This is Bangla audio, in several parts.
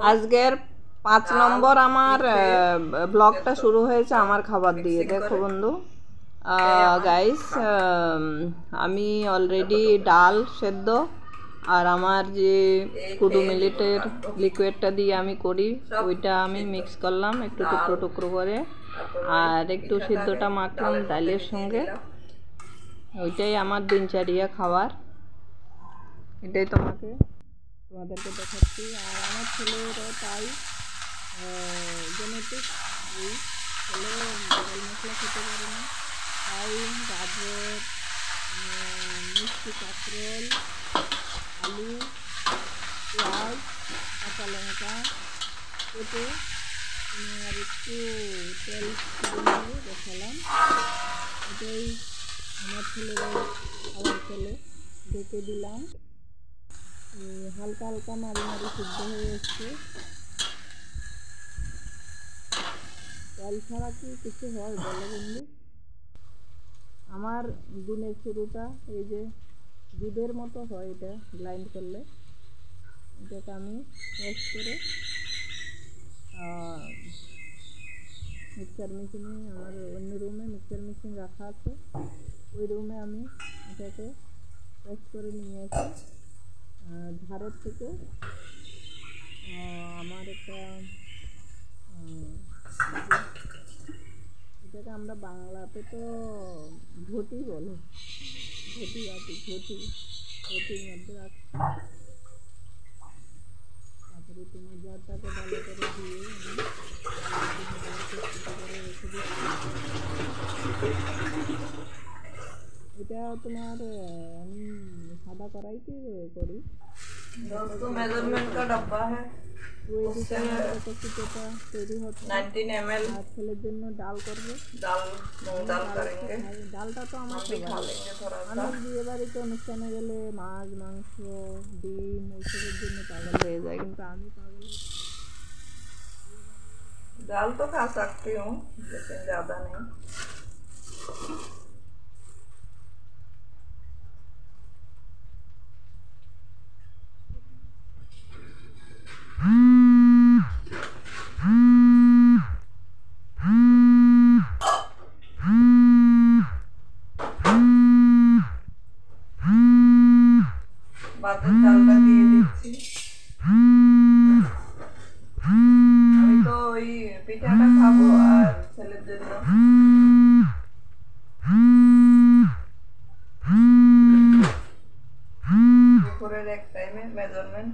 আজকের 5 নম্বর আমার ব্লগটা শুরু হয়েছে আমার খাবার দিয়ে। দেখো বন্ধু গাইস, আমি অলরেডি ডাল সেদ্ধ আর আমার যে কুডু মিলেটের লিকুইডটা দিয়ে আমি করি ওইটা আমি মিক্স করলাম একটু টুকরো টুকরো করে, আর একটু সিদ্ধটা মাখলাম ডালের সঙ্গে। ওইটাই আমার দিনচর্যা খাবার, এটাই তোমাদেরকে দেখাচ্ছি। আর আমার ছেলেরও তাই জেনেটিক, এই ছেলে ঝাল মশলা খেতে পারে না, তাই গাজর, মিষ্টি কাঁকরোল, আলু, পেঁয়াজ, কাঁচা লঙ্কা কেটে আর একটু তেল দিয়ে দেখালাম। এটাই আমার ছেলেরা খাবার খেলে ঢেকে দিলাম। হালকা হালকা মারি মারি সিদ্ধ হয়ে এসছে। তেল ছাড়া কি কিছু হয় বলো বন্ধু? আমার দিনের শুরুটা এই যে দুধের মতো হয়, এটা গ্রাইন্ড করলে এটাকে আমি পেস্ট করে মিক্সার মেশিনে, আমার অন্য রুমে মিক্সার মেশিন রাখা আছে, ওই রুমে আমি এটাকে পেস্ট করে নিয়ে আসি। ঝাড়ের থেকে আমার একটা এটাকে আমরা বাংলাতে তো ঘটি বলে, ঘটি আছে, ঘটির মধ্যে রাখছি। তারপরে তোমার জলটাকে ভালো করে দিয়ে এটা তোমার আমি সাদা কড়াইতে করি। दोस्तों मेजरमेंट का डब्बा है, उससे 19 ml। ছেলের জন্য ডাল করবে, मूंग दाल करेंगे। ডালটা তো আমার खा लेंगे थोड़ा सा। আমি বিয়ে বাড়িতে অনুষ্ঠানে গেলে মাছ মাংস ডিম ওইসবের জন্য পাগল হয়ে যায়, কিন্তু আমি পাগল दाल तो खा सकती हूँ लेकिन ज़्यादा नहीं। বাদাম ডালটা দিয়ে দিচ্ছি। আমি তো ওই পিঠাটা খাবো আর ছেলের জন্য দুপুরের এক টাইমে মেজারমেন্ট।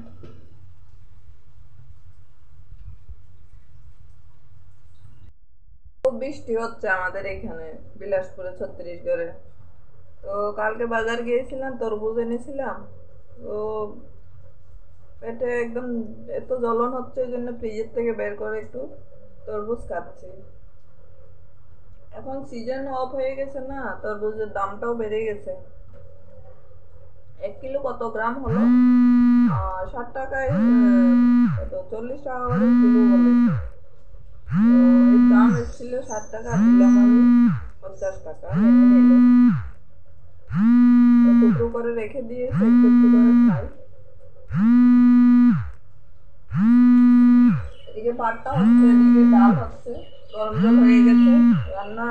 খুব বৃষ্টি হচ্ছে আমাদের এখানে বিলাসপুরে, ছত্তিশগড়ে। তো কালকে বাজার গিয়েছিলাম, তরমুজ এনেছিলাম। তো পেটে একদম এত জ্বলন হচ্ছে, ওই জন্য ফ্রিজের থেকে বের করে একটু তরমুজ খাচ্ছি। এখন সিজন অফ হয়ে গেছে না, তরমুজের দামটাও বেড়ে গেছে। 1 কিলো কত গ্রাম হলো? 60 টাকায়, 40 টাকা করে কিলো বলেছে। এর দাম এসেছিল 60 টাকা, দিলাম আমি 50 টাকা, মেনে নিল। টুকরো করে রেখে দিয়েছে, একটু একটু করে খাই। এদিকে পাটটা হচ্ছে, এদিকে ডাল হচ্ছে, গরম জল হয়ে গেছে, রান্না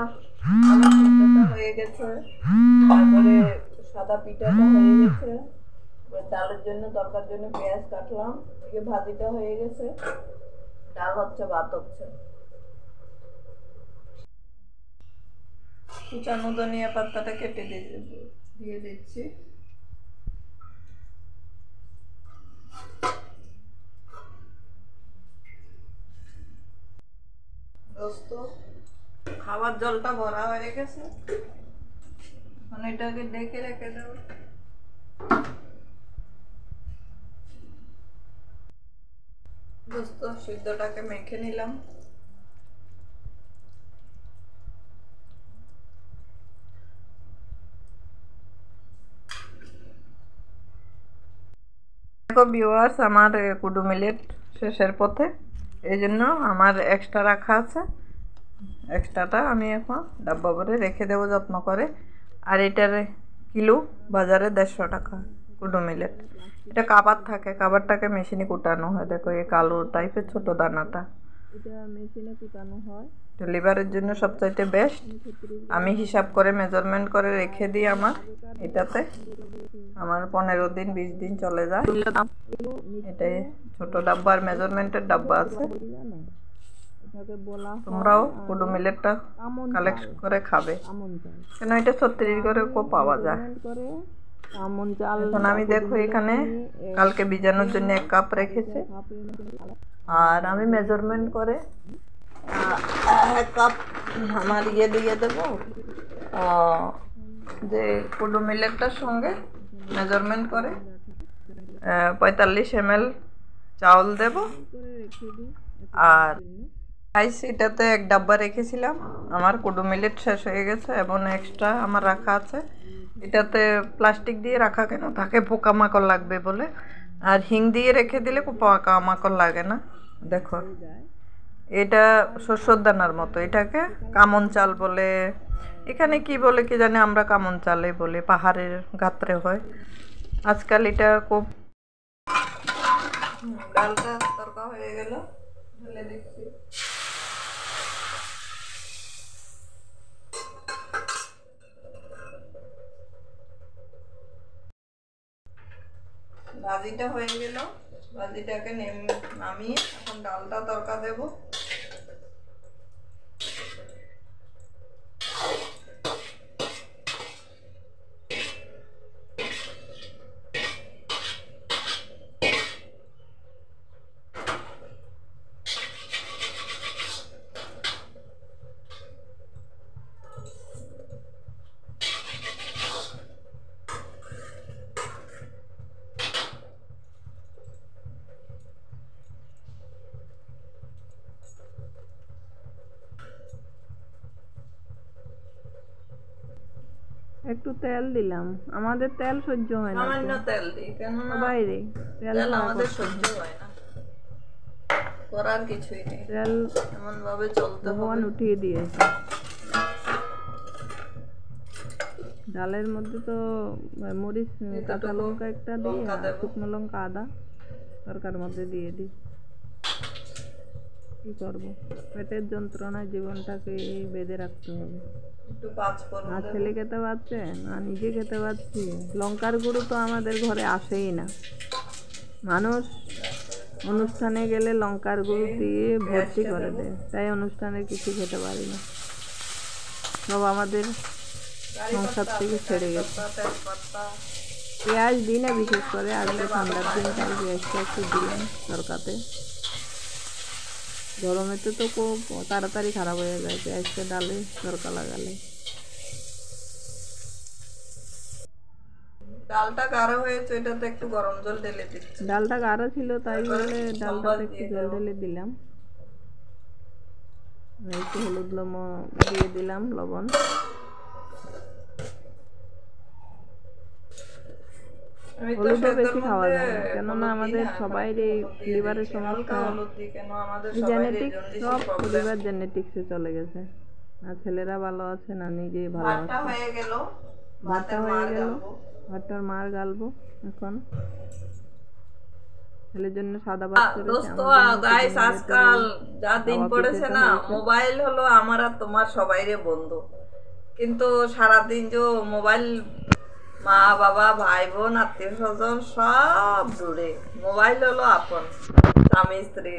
আমার সিদ্ধটা হয়ে গেছে, তারপরে সাদা পিঠাটা হয়ে গেছে, ডালের জন্য তরকার জন্য পেঁয়াজ কাটলাম, এদিকে ভাজিটা হয়ে গেছে, ডাল হচ্ছে, ভাত হচ্ছে। কুচানো ধনিয়া পাতাটা কেটে দিয়ে দিচ্ছি। দোস্ত খাবার জলটা ভরা হয়ে গেছে, এখন এটাকে ডেকে রেখে দেবো। দোস্ত সিদ্ধটাকে মেখে নিলাম। দেখো ভিউয়ার্স, আমার কুডু মিলেট শেষের পথে, এই জন্য আমার এক্সট্রা রাখা আছে। এক্সট্রাটা আমি এখন ডাব্বা ভরে রেখে দেবো যত্ন করে। আর এটার কিলো বাজারে 150 টাকা কুডু মিলেট। এটা কাবার থাকে, কাবারটাকে মেশিনে কুটানো হয়। দেখো এই কালো টাইপের ছোট দানাটা, এটা মেশিনে কুটানো হয়। লিভারের জন্য সবচাইতে বেস্ট। আমি হিসাব করে মেজারমেন্ট করে রেখে দিই আমার এটাতে, আমার 15 দিন 20 দিন চলে যায়। এটাই ছোট ডাব্বার মেজারমেন্টের ডাব্বা আছে। এটাকে বলা তোমরাও কুডু মিলেটটা কালেক্ট করে খাবে, আমন চাল। কেন এটা 36 করে পাওয়া যায়। করে আমন চাল এখন আমি দেখো এখানে কালকে ভিজানোর জন্য 1 কাপ রেখেছি, আর আমি মেজারমেন্ট করে 1 কাপ আমার দিয়ে দেবো, যে কুডু মিলেটটার সঙ্গে মেজারমেন্ট করে 45 ml চাউল দেব। আর এটাতে 1 ডাব্বা রেখেছিলাম, আমার কুডু মিলেট শেষ হয়ে গেছে এবং এক্সট্রা আমার রাখা আছে। এটাতে প্লাস্টিক দিয়ে রাখা কেন থাকে, পোকামাকড় লাগবে বলে, আর হিং দিয়ে রেখে দিলে পোকামাকড় লাগে না। দেখো এটা শস্যর দানার মতো, এটাকে কামন চাল বলে, এখানে কি বলে কি জানি, আমরা কামন চালে বলি, পাহাড়ের গাত্রে হয় আজকাল। এটা খুব ডালটা তরকা হয়ে গেল, ঢেলে দিচ্ছি। ভাজিটা হয়ে গেল, ভাজিটাকে নামিয়ে এখন ডালটা তরকা দেব। একটু তেল দিলাম, আমাদের তেল সহ্য হয় না। সামান্য তেল দিই, কেননা বাইরে তেল আমাদের সহ্য হয় না, করার কিছুই নেই, তেল এমন ভাবে চলতে ভগবান হবে। উঠিয়ে দিয়েছে। ডালের মধ্যে তো মরিচ, কাঁচা লঙ্কা একটা দিই, আর শুকনো লঙ্কা, আদা তরকার মধ্যে দিয়ে দিই। কি করবো, পেটের যন্ত্রণায় জীবনটাকে বেঁধে রাখতে হবে। আর ছেলে খেতে পারছে না, নিজে খেতে পারছি। লঙ্কার গুঁড়ো তো আমাদের ঘরে আসেই না, মানুষ অনুষ্ঠানে গেলে লঙ্কার গুঁড়ো দিয়ে ভর্তি করে দেয়, তাই অনুষ্ঠানে কিছু খেতে পারি না, সব আমাদের সংসার থেকে ছেড়ে গেছে। পেঁয়াজ দিই না, বিশেষ করে আজকে ঠান্ডার দিন, তাই পেঁয়াজটা একটু দিলাম তরকাতে। গরমেতে তো খুব তাড়াতাড়ি খারাপ হয়ে যায় পেঁয়াজটা ডালে তরকা লাগালে। ডালটা গাঢ় হয়েছে, এটাতে একটু গরম জল ঢেলে দিচ্ছি। ডালটা গাঢ় ছিল তাই বলে ডালটাতে একটু জল ঢেলে দিলাম, একটু হলুদ দিয়ে দিলাম, লবণ। হলুদও বেশি খাওয়া যায় না, কেননা আমাদের সবাই লিভারের সমস্যা, জেনেটিক, সব লিভার জেনেটিক্সে চলে গেছে। আর ছেলেরা ভালো আছে না, নিজেই ভালো আছে। ভাতটা হয়ে গেল, ভাতটার মার গালবো এখন। ছেলের জন্য সাদা ভাত করেছি। গাইস আজকাল যা দিন পড়েছে না, মোবাইল হলো আমার আর তোমার সবাইরে বন্ধু, কিন্তু সারাদিন যে মোবাইল, মা বাবা ভাই বোন আত্মীয় স্বজন সব দূরে, মোবাইল হলো আপন। স্বামী স্ত্রী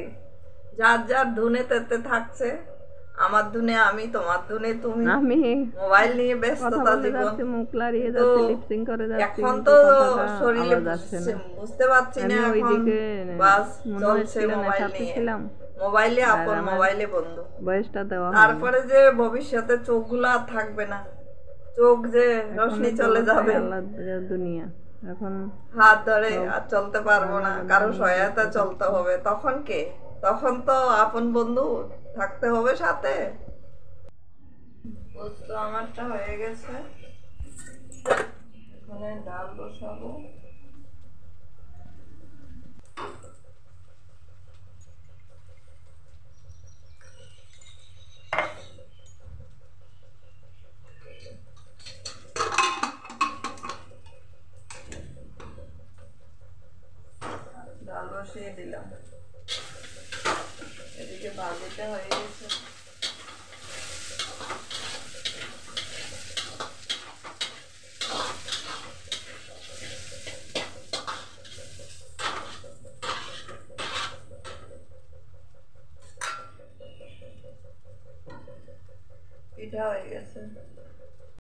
যার যার ধুনে তেতে থাকছে, আমার ধুনে আমি, তোমার ধুনে তুমি, আমি মোবাইল নিয়ে ব্যস্ততা জীবন। মুখ লাড়িয়ে যাচ্ছে, লিপসিং করে যাচ্ছে, এখন তো শরীরে বুঝতে পারছি না, এখন বাস চলছে মোবাইল নিয়ে, মোবাইলে আপন মোবাইলে বন্ধু। বয়সটা দেওয়া, তারপরে যে ভবিষ্যতে চোখগুলো আর থাকবে না, চোখ যে রোশনি চলে যাবে, দুনিয়া এখন হাত ধরে আর চলতে পারবো না, কারো সহায়তা চলতে হবে। তখন কে, তখন তো আপন বন্ধু থাকতে হবে সাথে। তো আমারটা হয়ে গেছে, এখানে ডাল বসাবো। ভাজিটা হয়ে গেছে। পিঠা হয়ে গেছে।